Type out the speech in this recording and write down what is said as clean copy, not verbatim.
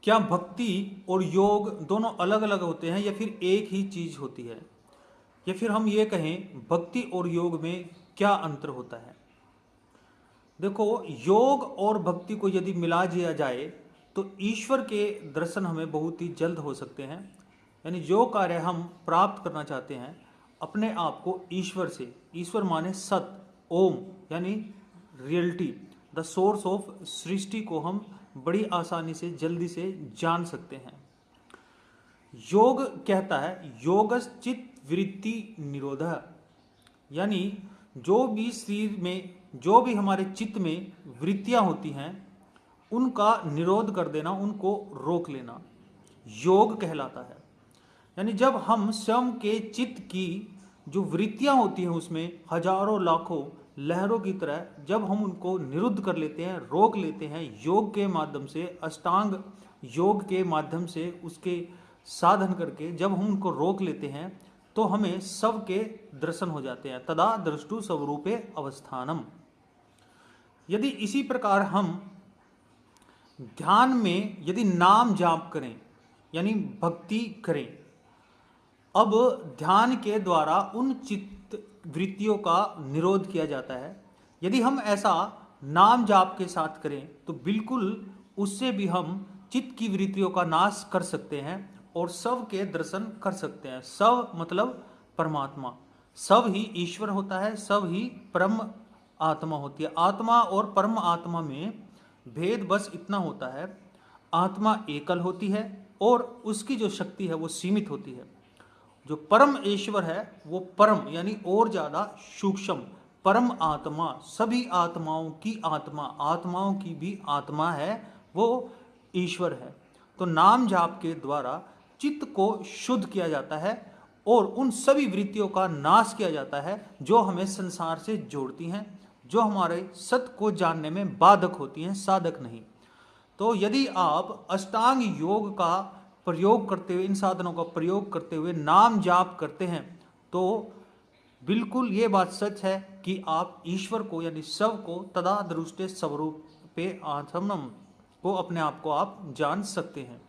क्या भक्ति और योग दोनों अलग अलग होते हैं या फिर एक ही चीज होती है? या फिर हम ये कहें भक्ति और योग में क्या अंतर होता है? देखो, योग और भक्ति को यदि मिला दिया जाए तो ईश्वर के दर्शन हमें बहुत ही जल्द हो सकते हैं। यानी जो कार्य हम प्राप्त करना चाहते हैं अपने आप को ईश्वर से, ईश्वर माने सत, ओम यानी रियलिटी, द सोर्स ऑफ सृष्टि को हम बड़ी आसानी से जल्दी से जान सकते हैं। योग कहता है योगश्चित वृत्ति निरोध, यानी जो भी शरीर में, जो भी हमारे चित्त में वृत्तियां होती हैं उनका निरोध कर देना, उनको रोक लेना योग कहलाता है। यानी जब हम स्वयं के चित्त की जो वृत्तियां होती हैं उसमें हजारों लाखों लहरों की तरह जब हम उनको निरुद्ध कर लेते हैं, रोक लेते हैं योग के माध्यम से, अष्टांग योग के माध्यम से उसके साधन करके जब हम उनको रोक लेते हैं तो हमें सब के दर्शन हो जाते हैं। तदा दृष्टु स्वरूपे अवस्थानम। यदि इसी प्रकार हम ध्यान में यदि नाम जाप करें यानी भक्ति करें, अब ध्यान के द्वारा उन चित्त वृत्तियों का निरोध किया जाता है। यदि हम ऐसा नाम जाप के साथ करें तो बिल्कुल उससे भी हम चित्त की वृत्तियों का नाश कर सकते हैं और सब के दर्शन कर सकते हैं। सब मतलब परमात्मा, सब ही ईश्वर होता है, सब ही परम आत्मा होती है। आत्मा और परम आत्मा में भेद बस इतना होता है, आत्मा एकल होती है और उसकी जो शक्ति है वो सीमित होती है। जो परम ईश्वर है वो परम यानी और ज्यादा सूक्ष्म परम आत्मा, सभी आत्माओं की आत्मा, आत्माओं की भी आत्मा है, वो ईश्वर है। तो नाम जाप के द्वारा चित्त को शुद्ध किया जाता है और उन सभी वृत्तियों का नाश किया जाता है जो हमें संसार से जोड़ती हैं, जो हमारे सत्य को जानने में बाधक होती हैं, साधक नहीं। तो यदि आप अष्टांग योग का प्रयोग करते हुए, इन साधनों का प्रयोग करते हुए नाम जाप करते हैं तो बिल्कुल ये बात सच है कि आप ईश्वर को यानी सब को तदा दृष्टे स्वरूपे आत्मनम को, अपने आप को आप जान सकते हैं।